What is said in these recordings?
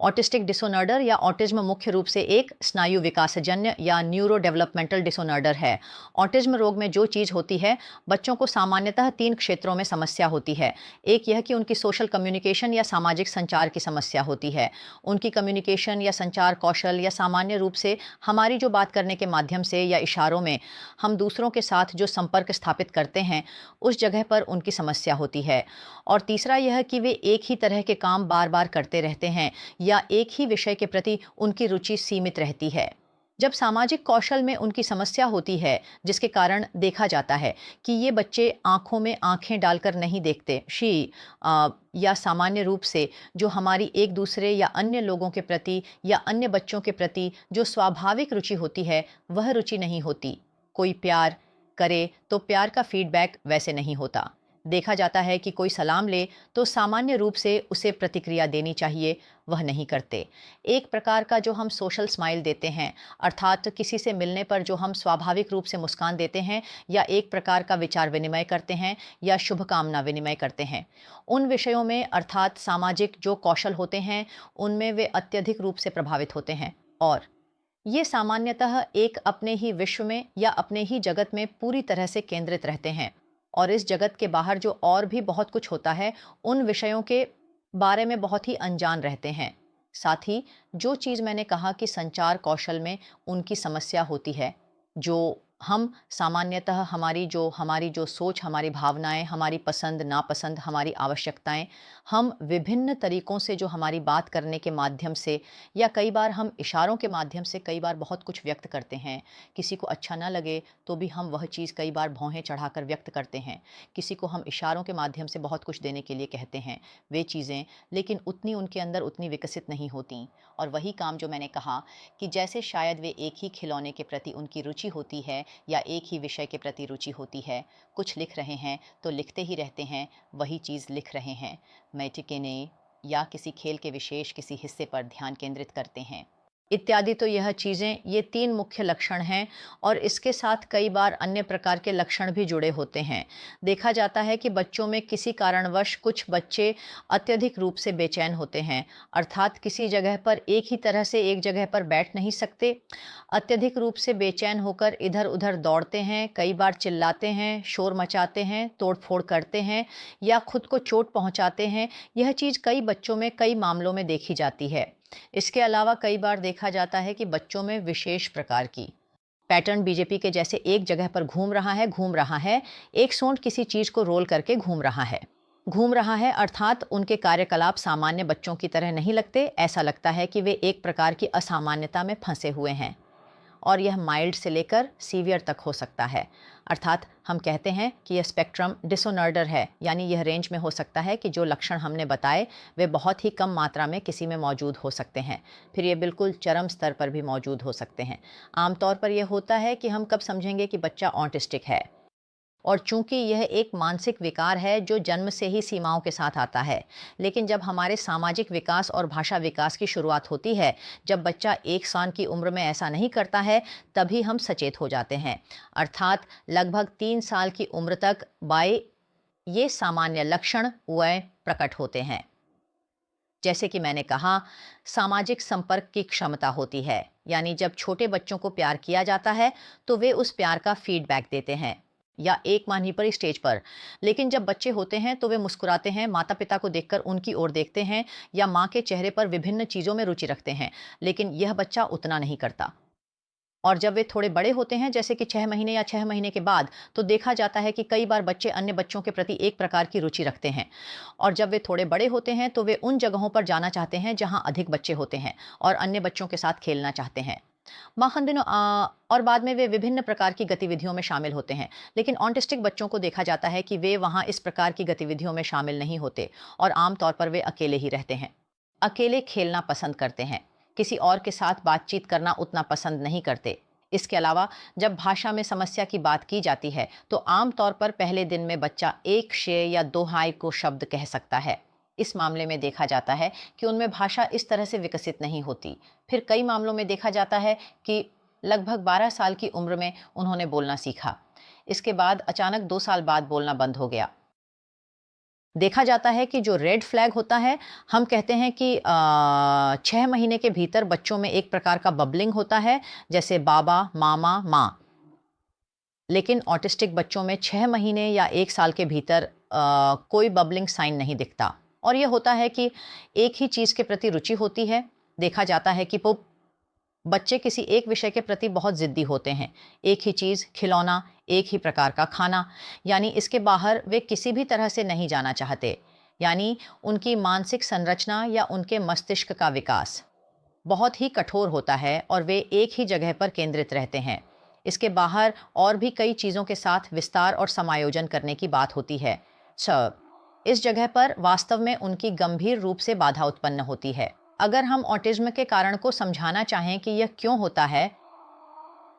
Autistic disorder या autism मुख्य रूप से एक स्नायु विकासजन्य या न्यूरो डेवलपमेंटल डिसऑर्डर है। ऑटिज्म रोग में जो चीज़ होती है, बच्चों को सामान्यतः 3 क्षेत्रों में समस्या होती है। एक यह कि उनकी सोशल कम्युनिकेशन या सामाजिक संचार की समस्या होती है। उनकी कम्युनिकेशन या संचार कौशल या सामान्य रूप से हमारी जो बात करने के माध्यम से या इशारों में हम दूसरों के साथ जो संपर्क स्थापित करते हैं, उस जगह पर उनकी समस्या होती है। और तीसरा यह कि वे एक ही तरह के काम बार-बार करते रहते हैं या एक ही विषय के प्रति उनकी रुचि सीमित रहती है। जब सामाजिक कौशल में उनकी समस्या होती है, जिसके कारण देखा जाता है कि ये बच्चे आँखों में आँखें डालकर नहीं देखते, या सामान्य रूप से जो हमारी एक दूसरे या अन्य लोगों के प्रति या अन्य बच्चों के प्रति जो स्वाभाविक रुचि होती है, वह रुचि नहीं होती। कोई प्यार करे तो प्यार का फीडबैक वैसे नहीं होता। देखा जाता है कि कोई सलाम ले तो सामान्य रूप से उसे प्रतिक्रिया देनी चाहिए, वह नहीं करते। एक प्रकार का जो हम सोशल स्माइल देते हैं, अर्थात किसी से मिलने पर जो हम स्वाभाविक रूप से मुस्कान देते हैं या एक प्रकार का विचार विनिमय करते हैं या शुभकामना विनिमय करते हैं, उन विषयों में अर्थात सामाजिक जो कौशल होते हैं, उनमें वे अत्यधिक रूप से प्रभावित होते हैं। और ये सामान्यतः एक अपने ही विश्व में या अपने ही जगत में पूरी तरह से केंद्रित रहते हैं और इस जगत के बाहर जो और भी बहुत कुछ होता है, उन विषयों के बारे में बहुत ही अनजान रहते हैं। साथ ही जो चीज़ मैंने कहा कि संचार कौशल में उनकी समस्या होती है, जो हम सामान्यतः हमारी जो सोच, हमारी भावनाएँ, हमारी पसंद, नापसंद, हमारी आवश्यकताएँ, हम विभिन्न तरीकों से जो हमारी बात करने के माध्यम से या कई बार हम इशारों के माध्यम से कई बार बहुत कुछ व्यक्त करते हैं। किसी को अच्छा ना लगे तो भी हम वह चीज़ कई बार भौहें चढ़ाकर व्यक्त करते हैं। किसी को हम इशारों के माध्यम से बहुत कुछ देने के लिए कहते हैं, वे चीज़ें, लेकिन उतनी उनके अंदर उतनी विकसित नहीं होतीं। और वही काम जो मैंने कहा कि जैसे शायद वे एक ही खिलौने के प्रति उनकी रुचि होती है या एक ही विषय के प्रति रुचि होती है, कुछ लिख रहे हैं तो लिखते ही रहते हैं, वही चीज़ लिख रहे हैं, मैटिकेने या किसी खेल के विशेष किसी हिस्से पर ध्यान केंद्रित करते हैं इत्यादि। तो यह चीज़ें, ये 3 मुख्य लक्षण हैं और इसके साथ कई बार अन्य प्रकार के लक्षण भी जुड़े होते हैं। देखा जाता है कि बच्चों में किसी कारणवश कुछ बच्चे अत्यधिक रूप से बेचैन होते हैं, अर्थात किसी जगह पर एक ही तरह से एक जगह पर बैठ नहीं सकते। अत्यधिक रूप से बेचैन होकर इधर-उधर दौड़ते हैं, कई बार चिल्लाते हैं, शोर मचाते हैं, तोड़-फोड़ करते हैं या खुद को चोट पहुँचाते हैं। यह चीज़ कई बच्चों में कई मामलों में देखी जाती है। इसके अलावा कई बार देखा जाता है कि बच्चों में विशेष प्रकार की पैटर्न बीजेपी के जैसे एक जगह पर घूम रहा है, एक सोंठ किसी चीज़ को रोल करके घूम रहा है अर्थात उनके कार्यकलाप सामान्य बच्चों की तरह नहीं लगते। ऐसा लगता है कि वे एक प्रकार की असामान्यता में फंसे हुए हैं और यह माइल्ड से लेकर सीवियर तक हो सकता है। अर्थात हम कहते हैं कि यह स्पेक्ट्रम डिसऑर्डर है, यानी यह रेंज में हो सकता है कि जो लक्षण हमने बताए वे बहुत ही कम मात्रा में किसी में मौजूद हो सकते हैं, फिर ये बिल्कुल चरम स्तर पर भी मौजूद हो सकते हैं। आमतौर पर यह होता है कि हम कब समझेंगे कि बच्चा ऑटिस्टिक है, और चूंकि यह एक मानसिक विकार है जो जन्म से ही सीमाओं के साथ आता है, लेकिन जब हमारे सामाजिक विकास और भाषा विकास की शुरुआत होती है, जब बच्चा 1 साल की उम्र में ऐसा नहीं करता है, तभी हम सचेत हो जाते हैं। अर्थात लगभग 3 साल की उम्र तक बाय ये सामान्य लक्षण वह प्रकट होते हैं। जैसे कि मैंने कहा, सामाजिक संपर्क की क्षमता होती है, यानी जब छोटे बच्चों को प्यार किया जाता है तो वे उस प्यार का फीडबैक देते हैं या एक मानी पर स्टेज पर। लेकिन जब बच्चे होते हैं तो वे मुस्कुराते हैं, माता पिता को देखकर उनकी ओर देखते हैं या माँ के चेहरे पर विभिन्न चीज़ों में रुचि रखते हैं, लेकिन यह बच्चा उतना नहीं करता। और जब वे थोड़े बड़े होते हैं, जैसे कि 6 महीने या 6 महीने के बाद, तो देखा जाता है कि कई बार बच्चे अन्य बच्चों के प्रति एक प्रकार की रुचि रखते हैं। और जब वे थोड़े बड़े होते हैं तो वे उन जगहों पर जाना चाहते हैं जहां अधिक बच्चे होते हैं और अन्य बच्चों के साथ खेलना चाहते हैं। और बाद में वे विभिन्न प्रकार की गतिविधियों में शामिल होते हैं। लेकिन ऑटिस्टिक बच्चों को देखा जाता है कि वे वहाँ इस प्रकार की गतिविधियों में शामिल नहीं होते और आमतौर पर वे अकेले ही रहते हैं। अकेले खेलना पसंद करते हैं, किसी और के साथ बातचीत करना उतना पसंद नहीं करते। इसके अलावा जब भाषा में समस्या की बात की जाती है तो आमतौर पर पहले दिन में बच्चा एक शेर या दो हाय को शब्द कह सकता है। इस मामले में देखा जाता है कि उनमें भाषा इस तरह से विकसित नहीं होती। फिर कई मामलों में देखा जाता है कि लगभग 12 साल की उम्र में उन्होंने बोलना सीखा। इसके बाद अचानक 2 साल बाद बोलना बंद हो गया। देखा जाता है कि जो रेड फ्लैग होता है, हम कहते हैं कि 6 महीने के भीतर बच्चों में एक प्रकार का बबलिंग होता है, जैसे बाबा, मामा, माँ। लेकिन ऑटिस्टिक बच्चों में 6 महीने या 1 साल के भीतर कोई बबलिंग साइन नहीं दिखता। और ये होता है कि एक ही चीज़ के प्रति रुचि होती है। देखा जाता है कि वो बच्चे किसी एक विषय के प्रति बहुत ज़िद्दी होते हैं। एक ही चीज़, खिलौना, एक ही प्रकार का खाना, यानी इसके बाहर वे किसी भी तरह से नहीं जाना चाहते। यानी उनकी मानसिक संरचना या उनके मस्तिष्क का विकास बहुत ही कठोर होता है और वे एक ही जगह पर केंद्रित रहते हैं। इसके बाहर और भी कई चीज़ों के साथ विस्तार और समायोजन करने की बात होती है। इस जगह पर वास्तव में उनकी गंभीर रूप से बाधा उत्पन्न होती है। अगर हम ऑटिज्म के कारण को समझाना चाहें कि यह क्यों होता है,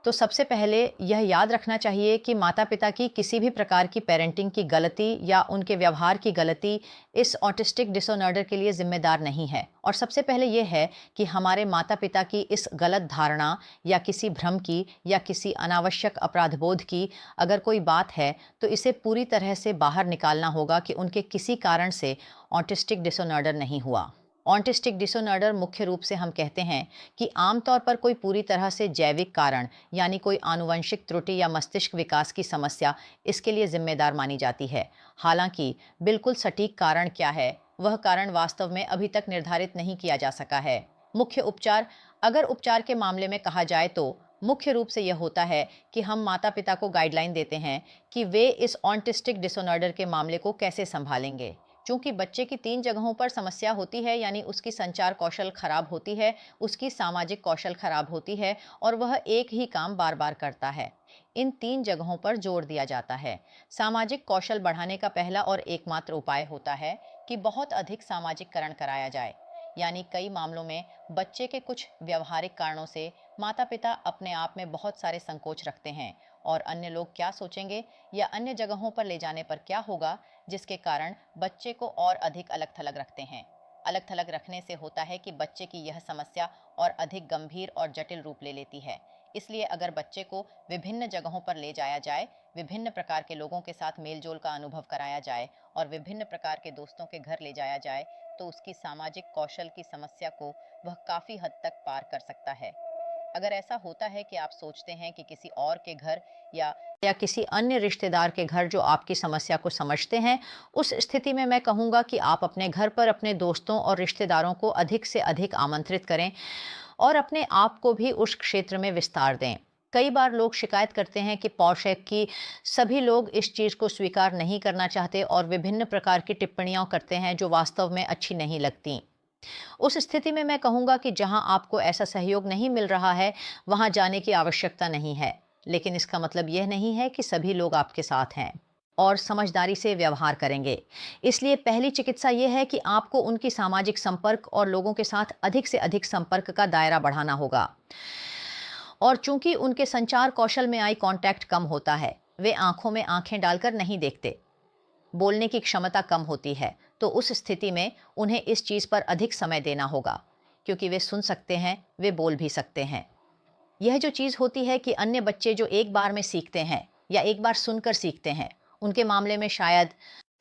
तो सबसे पहले यह याद रखना चाहिए कि माता-पिता की किसी भी प्रकार की पेरेंटिंग की गलती या उनके व्यवहार की गलती इस ऑटिस्टिक डिसऑर्डर के लिए ज़िम्मेदार नहीं है। और सबसे पहले ये है कि हमारे माता-पिता की इस गलत धारणा या किसी भ्रम की या किसी अनावश्यक अपराधबोध की अगर कोई बात है, तो इसे पूरी तरह से बाहर निकालना होगा कि उनके किसी कारण से ऑटिस्टिक डिसऑर्डर नहीं हुआ। ऑटिस्टिक डिसऑर्डर मुख्य रूप से हम कहते हैं कि आमतौर पर कोई पूरी तरह से जैविक कारण यानी कोई आनुवंशिक त्रुटि या मस्तिष्क विकास की समस्या इसके लिए जिम्मेदार मानी जाती है। हालांकि बिल्कुल सटीक कारण क्या है, वह कारण वास्तव में अभी तक निर्धारित नहीं किया जा सका है। मुख्य उपचार, अगर उपचार के मामले में कहा जाए तो मुख्य रूप से यह होता है कि हम माता पिता को गाइडलाइन देते हैं कि वे इस ऑटिस्टिक डिसऑर्डर के मामले को कैसे संभालेंगे। चूंकि बच्चे की 3 जगहों पर समस्या होती है, यानी उसकी संचार कौशल खराब होती है, उसकी सामाजिक कौशल खराब होती है और वह एक ही काम बार बार करता है। इन 3 जगहों पर जोर दिया जाता है। सामाजिक कौशल बढ़ाने का पहला और एकमात्र उपाय होता है कि बहुत अधिक सामाजिककरण कराया जाए। यानी कई मामलों में बच्चे के कुछ व्यवहारिक कारणों से माता पिता अपने आप में बहुत सारे संकोच रखते हैं और अन्य लोग क्या सोचेंगे या अन्य जगहों पर ले जाने पर क्या होगा, जिसके कारण बच्चे को और अधिक अलग थलग रखते हैं। अलग थलग रखने से होता है कि बच्चे की यह समस्या और अधिक गंभीर और जटिल रूप ले लेती है। इसलिए अगर बच्चे को विभिन्न जगहों पर ले जाया जाए, विभिन्न प्रकार के लोगों के साथ मेलजोल का अनुभव कराया जाए और विभिन्न प्रकार के दोस्तों के घर ले जाया जाए, तो उसकी सामाजिक कौशल की समस्या को वह काफ़ी हद तक पार कर सकता है। अगर ऐसा होता है कि आप सोचते हैं कि किसी और के घर या किसी अन्य रिश्तेदार के घर जो आपकी समस्या को समझते हैं, उस स्थिति में मैं कहूँगा कि आप अपने घर पर अपने दोस्तों और रिश्तेदारों को अधिक से अधिक आमंत्रित करें और अपने आप को भी उस क्षेत्र में विस्तार दें। कई बार लोग शिकायत करते हैं कि पौशेक की सभी लोग इस चीज़ को स्वीकार नहीं करना चाहते और विभिन्न प्रकार की टिप्पणियां करते हैं जो वास्तव में अच्छी नहीं लगती। उस स्थिति में मैं कहूँगा कि जहाँ आपको ऐसा सहयोग नहीं मिल रहा है, वहाँ जाने की आवश्यकता नहीं है। लेकिन इसका मतलब यह नहीं है कि सभी लोग आपके साथ हैं और समझदारी से व्यवहार करेंगे। इसलिए पहली चिकित्सा यह है कि आपको उनकी सामाजिक संपर्क और लोगों के साथ अधिक से अधिक संपर्क का दायरा बढ़ाना होगा। और चूंकि उनके संचार कौशल में आई कांटेक्ट कम होता है, वे आंखों में आंखें डालकर नहीं देखते, बोलने की क्षमता कम होती है, तो उस स्थिति में उन्हें इस चीज़ पर अधिक समय देना होगा, क्योंकि वे सुन सकते हैं, वे बोल भी सकते हैं। यह जो चीज़ होती है कि अन्य बच्चे जो एक बार में सीखते हैं या एक बार सुनकर सीखते हैं, उनके मामले में शायद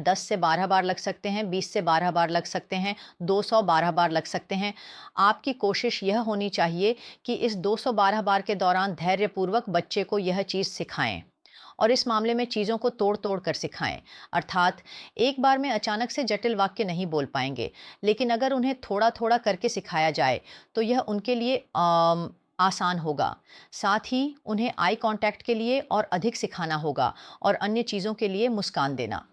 10 से 12 बार लग सकते हैं, 20 से 12 बार लग सकते हैं, 212 बार लग सकते हैं। आपकी कोशिश यह होनी चाहिए कि इस 212 बार के दौरान धैर्यपूर्वक बच्चे को यह चीज़ सिखाएं और इस मामले में चीज़ों को तोड़ तोड़ कर सिखाएं। अर्थात एक बार में अचानक से जटिल वाक्य नहीं बोल पाएंगे, लेकिन अगर उन्हें थोड़ा थोड़ा करके सिखाया जाए तो यह उनके लिए आसान होगा। साथ ही उन्हें आई कांटेक्ट के लिए और अधिक सिखाना होगा और अन्य चीज़ों के लिए मुस्कान देना।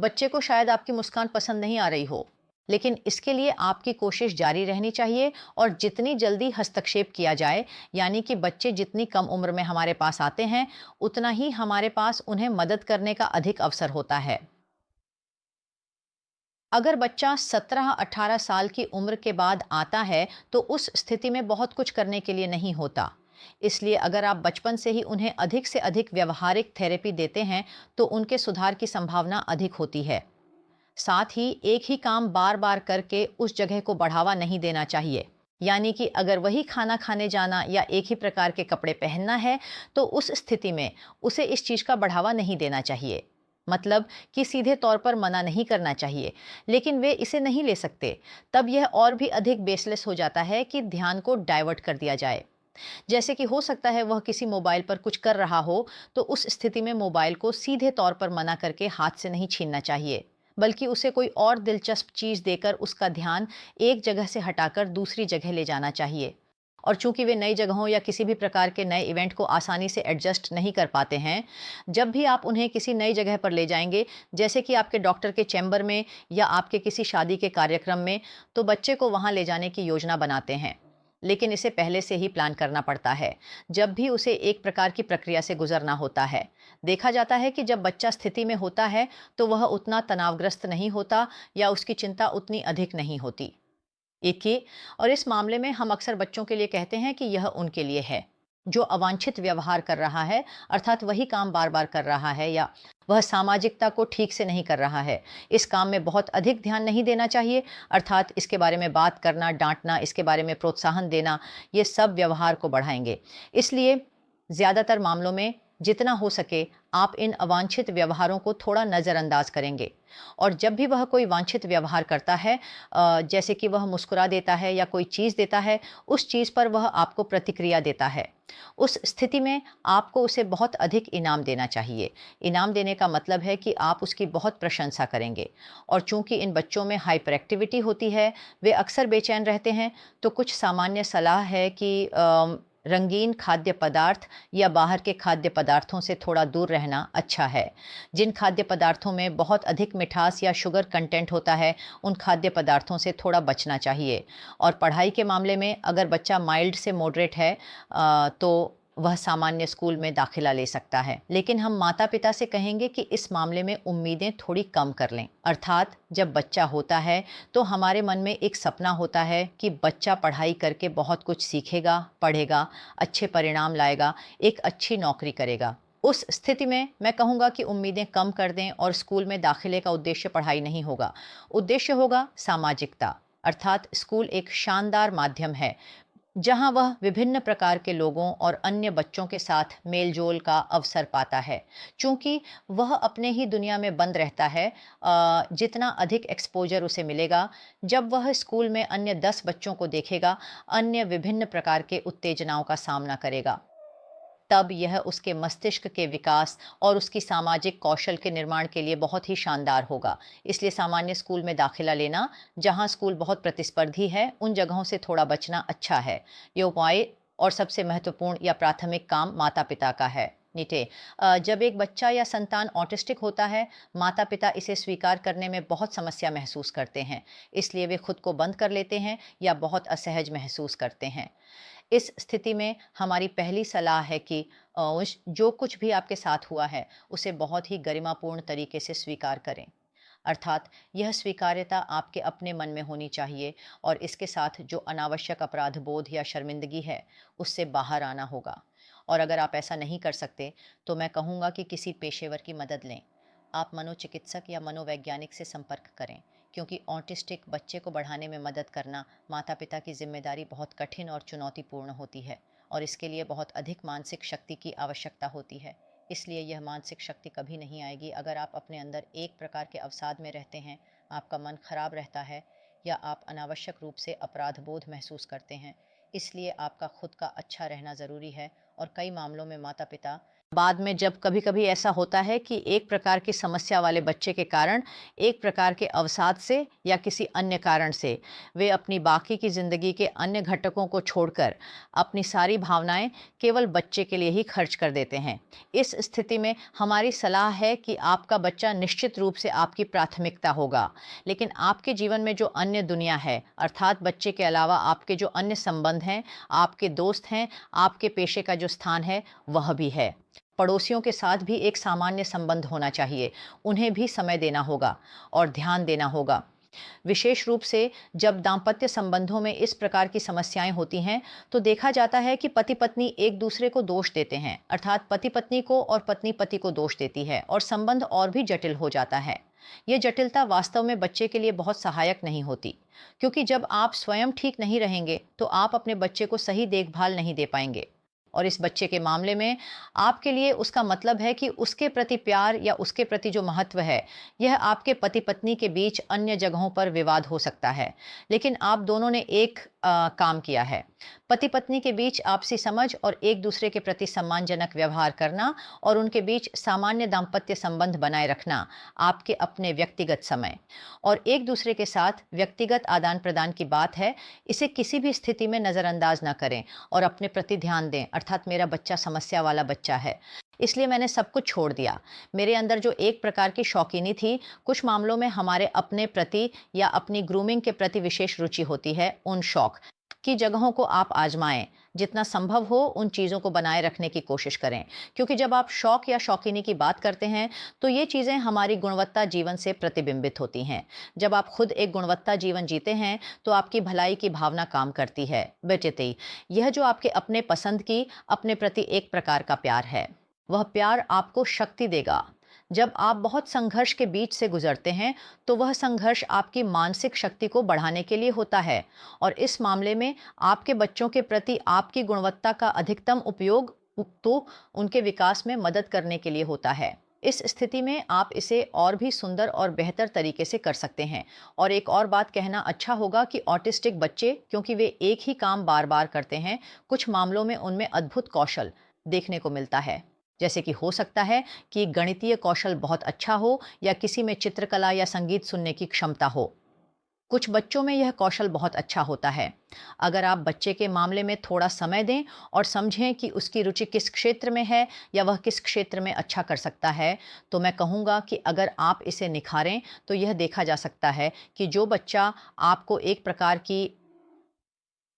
बच्चे को शायद आपकी मुस्कान पसंद नहीं आ रही हो, लेकिन इसके लिए आपकी कोशिश जारी रहनी चाहिए और जितनी जल्दी हस्तक्षेप किया जाए, यानी कि बच्चे जितनी कम उम्र में हमारे पास आते हैं, उतना ही हमारे पास उन्हें मदद करने का अधिक अवसर होता है। अगर बच्चा 17-18 साल की उम्र के बाद आता है, तो उस स्थिति में बहुत कुछ करने के लिए नहीं होता। इसलिए अगर आप बचपन से ही उन्हें अधिक से अधिक व्यवहारिक थेरेपी देते हैं, तो उनके सुधार की संभावना अधिक होती है। साथ ही एक ही काम बार बार करके उस जगह को बढ़ावा नहीं देना चाहिए। यानी कि अगर वही खाना खाने जाना या एक ही प्रकार के कपड़े पहनना है, तो उस स्थिति में उसे इस चीज़ का बढ़ावा नहीं देना चाहिए। मतलब कि सीधे तौर पर मना नहीं करना चाहिए, लेकिन वे इसे नहीं ले सकते। तब यह और भी अधिक बेसलेस हो जाता है कि ध्यान को डाइवर्ट कर दिया जाए। जैसे कि हो सकता है वह किसी मोबाइल पर कुछ कर रहा हो, तो उस स्थिति में मोबाइल को सीधे तौर पर मना करके हाथ से नहीं छीनना चाहिए, बल्कि उसे कोई और दिलचस्प चीज़ देकर उसका ध्यान एक जगह से हटाकर दूसरी जगह ले जाना चाहिए। और चूंकि वे नई जगहों या किसी भी प्रकार के नए इवेंट को आसानी से एडजस्ट नहीं कर पाते हैं, जब भी आप उन्हें किसी नई जगह पर ले जाएंगे, जैसे कि आपके डॉक्टर के चैम्बर में या आपके किसी शादी के कार्यक्रम में, तो बच्चे को वहां ले जाने की योजना बनाते हैं। लेकिन इसे पहले से ही प्लान करना पड़ता है, जब भी उसे एक प्रकार की प्रक्रिया से गुजरना होता है। देखा जाता है कि जब बच्चा स्थिति में होता है, तो वह उतना तनावग्रस्त नहीं होता या उसकी चिंता उतनी अधिक नहीं होती। एक ही और इस मामले में हम अक्सर बच्चों के लिए कहते हैं कि यह उनके लिए है। जो अवांछित व्यवहार कर रहा है, अर्थात वही काम बार बार कर रहा है, या वह सामाजिकता को ठीक से नहीं कर रहा है, इस काम में बहुत अधिक ध्यान नहीं देना चाहिए। अर्थात इसके बारे में बात करना, डांटना, इसके बारे में प्रोत्साहन देना, ये सब व्यवहार को बढ़ाएंगे। इसलिए ज़्यादातर मामलों में जितना हो सके आप इन अवांछित व्यवहारों को थोड़ा नज़रअंदाज करेंगे। और जब भी वह कोई वांछित व्यवहार करता है, जैसे कि वह मुस्कुरा देता है या कोई चीज़ देता है, उस चीज़ पर वह आपको प्रतिक्रिया देता है, उस स्थिति में आपको उसे बहुत अधिक इनाम देना चाहिए। इनाम देने का मतलब है कि आप उसकी बहुत प्रशंसा करेंगे। और चूंकि इन बच्चों में हाइपर एक्टिविटी होती है, वे अक्सर बेचैन रहते हैं, तो कुछ सामान्य सलाह है कि रंगीन खाद्य पदार्थ या बाहर के खाद्य पदार्थों से थोड़ा दूर रहना अच्छा है। जिन खाद्य पदार्थों में बहुत अधिक मिठास या शुगर कंटेंट होता है, उन खाद्य पदार्थों से थोड़ा बचना चाहिए। और पढ़ाई के मामले में अगर बच्चा माइल्ड से मॉडरेट है, तो वह सामान्य स्कूल में दाखिला ले सकता है। लेकिन हम माता पिता से कहेंगे कि इस मामले में उम्मीदें थोड़ी कम कर लें। अर्थात जब बच्चा होता है, तो हमारे मन में एक सपना होता है कि बच्चा पढ़ाई करके बहुत कुछ सीखेगा, पढ़ेगा, अच्छे परिणाम लाएगा, एक अच्छी नौकरी करेगा। उस स्थिति में मैं कहूँगा कि उम्मीदें कम कर दें और स्कूल में दाखिले का उद्देश्य पढ़ाई नहीं होगा। उद्देश्य होगा सामाजिकता। अर्थात स्कूल एक शानदार माध्यम है जहां वह विभिन्न प्रकार के लोगों और अन्य बच्चों के साथ मेलजोल का अवसर पाता है। चूंकि वह अपने ही दुनिया में बंद रहता है, जितना अधिक एक्सपोजर उसे मिलेगा, जब वह स्कूल में अन्य 10 बच्चों को देखेगा, अन्य विभिन्न प्रकार के उत्तेजनाओं का सामना करेगा, तब यह उसके मस्तिष्क के विकास और उसकी सामाजिक कौशल के निर्माण के लिए बहुत ही शानदार होगा। इसलिए सामान्य स्कूल में दाखिला लेना, जहां स्कूल बहुत प्रतिस्पर्धी है, उन जगहों से थोड़ा बचना अच्छा है। ये उपाय और सबसे महत्वपूर्ण या प्राथमिक काम माता पिता का है। नीटे, जब एक बच्चा या संतान ऑटिस्टिक होता है, माता पिता इसे स्वीकार करने में बहुत समस्या महसूस करते हैं। इसलिए वे खुद को बंद कर लेते हैं या बहुत असहज महसूस करते हैं। इस स्थिति में हमारी पहली सलाह है कि जो कुछ भी आपके साथ हुआ है, उसे बहुत ही गरिमापूर्ण तरीके से स्वीकार करें। अर्थात यह स्वीकार्यता आपके अपने मन में होनी चाहिए, और इसके साथ जो अनावश्यक अपराध बोध या शर्मिंदगी है, उससे बाहर आना होगा। और अगर आप ऐसा नहीं कर सकते, तो मैं कहूँगा कि किसी पेशेवर की मदद लें। आप मनोचिकित्सक या मनोवैज्ञानिक से संपर्क करें, क्योंकि ऑटिस्टिक बच्चे को बढ़ाने में मदद करना माता पिता की जिम्मेदारी बहुत कठिन और चुनौतीपूर्ण होती है, और इसके लिए बहुत अधिक मानसिक शक्ति की आवश्यकता होती है। इसलिए यह मानसिक शक्ति कभी नहीं आएगी अगर आप अपने अंदर एक प्रकार के अवसाद में रहते हैं, आपका मन खराब रहता है, या आप अनावश्यक रूप से अपराध बोध महसूस करते हैं। इसलिए आपका खुद का अच्छा रहना ज़रूरी है। और कई मामलों में माता पिता बाद में, जब कभी कभी ऐसा होता है कि एक प्रकार की समस्या वाले बच्चे के कारण, एक प्रकार के अवसाद से या किसी अन्य कारण से, वे अपनी बाकी की ज़िंदगी के अन्य घटकों को छोड़कर अपनी सारी भावनाएं केवल बच्चे के लिए ही खर्च कर देते हैं। इस स्थिति में हमारी सलाह है कि आपका बच्चा निश्चित रूप से आपकी प्राथमिकता होगा, लेकिन आपके जीवन में जो अन्य दुनिया है, अर्थात बच्चे के अलावा आपके जो अन्य संबंध हैं, आपके दोस्त हैं, आपके पेशे का जो स्थान है, वह भी है। पड़ोसियों के साथ भी एक सामान्य संबंध होना चाहिए, उन्हें भी समय देना होगा और ध्यान देना होगा। विशेष रूप से जब दाम्पत्य संबंधों में इस प्रकार की समस्याएं होती हैं, तो देखा जाता है कि पति पत्नी एक दूसरे को दोष देते हैं, अर्थात पति पत्नी को और पत्नी पति को दोष देती है, और संबंध और भी जटिल हो जाता है। यह जटिलता वास्तव में बच्चे के लिए बहुत सहायक नहीं होती, क्योंकि जब आप स्वयं ठीक नहीं रहेंगे, तो आप अपने बच्चे को सही देखभाल नहीं दे पाएंगे। और इस बच्चे के मामले में आपके लिए उसका मतलब है कि उसके प्रति प्यार या उसके प्रति जो महत्व है, यह आपके पति पत्नी के बीच अन्य जगहों पर विवाद हो सकता है, लेकिन आप दोनों ने एक काम किया है। पति पत्नी के बीच आपसी समझ और एक दूसरे के प्रति सम्मानजनक व्यवहार करना और उनके बीच सामान्य दाम्पत्य संबंध बनाए रखना आपके अपने व्यक्तिगत समय और एक दूसरे के साथ व्यक्तिगत आदान प्रदान की बात है। इसे किसी भी स्थिति में नज़रअंदाज ना करें और अपने प्रति ध्यान दें, अर्थात मेरा बच्चा समस्या वाला बच्चा है, इसलिए मैंने सब कुछ छोड़ दिया। मेरे अंदर जो एक प्रकार की शौकीनी थी, कुछ मामलों में हमारे अपने प्रति या अपनी ग्रूमिंग के प्रति विशेष रुचि होती है, उन शौक की जगहों को आप आजमाएं। जितना संभव हो उन चीज़ों को बनाए रखने की कोशिश करें, क्योंकि जब आप शौक या शौकीनी की बात करते हैं तो ये चीज़ें हमारी गुणवत्ता जीवन से प्रतिबिंबित होती हैं। जब आप खुद एक गुणवत्ता जीवन जीते हैं तो आपकी भलाई की भावना काम करती है। बेटे, यह जो आपके अपने पसंद की अपने प्रति एक प्रकार का प्यार है, वह प्यार आपको शक्ति देगा। जब आप बहुत संघर्ष के बीच से गुजरते हैं तो वह संघर्ष आपकी मानसिक शक्ति को बढ़ाने के लिए होता है और इस मामले में आपके बच्चों के प्रति आपकी गुणवत्ता का अधिकतम उपयोग तो उनके विकास में मदद करने के लिए होता है। इस स्थिति में आप इसे और भी सुंदर और बेहतर तरीके से कर सकते हैं। और एक और बात कहना अच्छा होगा कि ऑटिस्टिक बच्चे, क्योंकि वे एक ही काम बार बार करते हैं, कुछ मामलों में उनमें अद्भुत कौशल देखने को मिलता है। जैसे कि हो सकता है कि गणितीय कौशल बहुत अच्छा हो या किसी में चित्रकला या संगीत सुनने की क्षमता हो। कुछ बच्चों में यह कौशल बहुत अच्छा होता है। अगर आप बच्चे के मामले में थोड़ा समय दें और समझें कि उसकी रुचि किस क्षेत्र में है या वह किस क्षेत्र में अच्छा कर सकता है, तो मैं कहूँगा कि अगर आप इसे निखारें तो यह देखा जा सकता है कि जो बच्चा आपको एक प्रकार की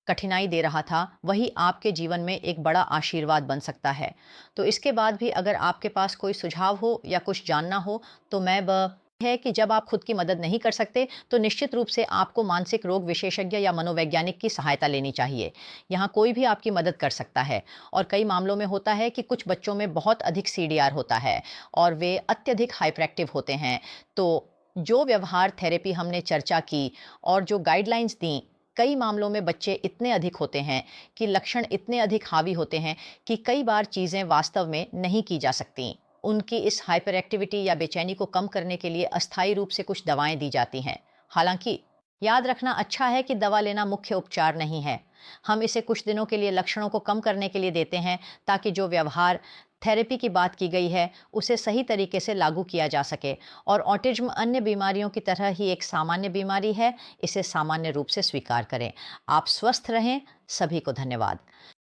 कठिनाई दे रहा था, वही आपके जीवन में एक बड़ा आशीर्वाद बन सकता है। तो इसके बाद भी अगर आपके पास कोई सुझाव हो या कुछ जानना हो तो मैं ब है कि जब आप खुद की मदद नहीं कर सकते तो निश्चित रूप से आपको मानसिक रोग विशेषज्ञ या मनोवैज्ञानिक की सहायता लेनी चाहिए। यहाँ कोई भी आपकी मदद कर सकता है और कई मामलों में होता है कि कुछ बच्चों में बहुत अधिक सीडीआर होता है और वे अत्यधिक हाइपर एक्टिव होते हैं। तो जो व्यवहार थेरेपी हमने चर्चा की और जो गाइडलाइंस दी, कई मामलों में बच्चे इतने अधिक होते हैं कि लक्षण इतने अधिक हावी होते हैं कि कई बार चीज़ें वास्तव में नहीं की जा सकती। उनकी इस हाइपर एक्टिविटी या बेचैनी को कम करने के लिए अस्थायी रूप से कुछ दवाएं दी जाती हैं। हालांकि याद रखना अच्छा है कि दवा लेना मुख्य उपचार नहीं है। हम इसे कुछ दिनों के लिए लक्षणों को कम करने के लिए देते हैं ताकि जो व्यवहार थेरेपी की बात की गई है उसे सही तरीके से लागू किया जा सके। और ऑटिज्म अन्य बीमारियों की तरह ही एक सामान्य बीमारी है, इसे सामान्य रूप से स्वीकार करें। आप स्वस्थ रहें। सभी को धन्यवाद।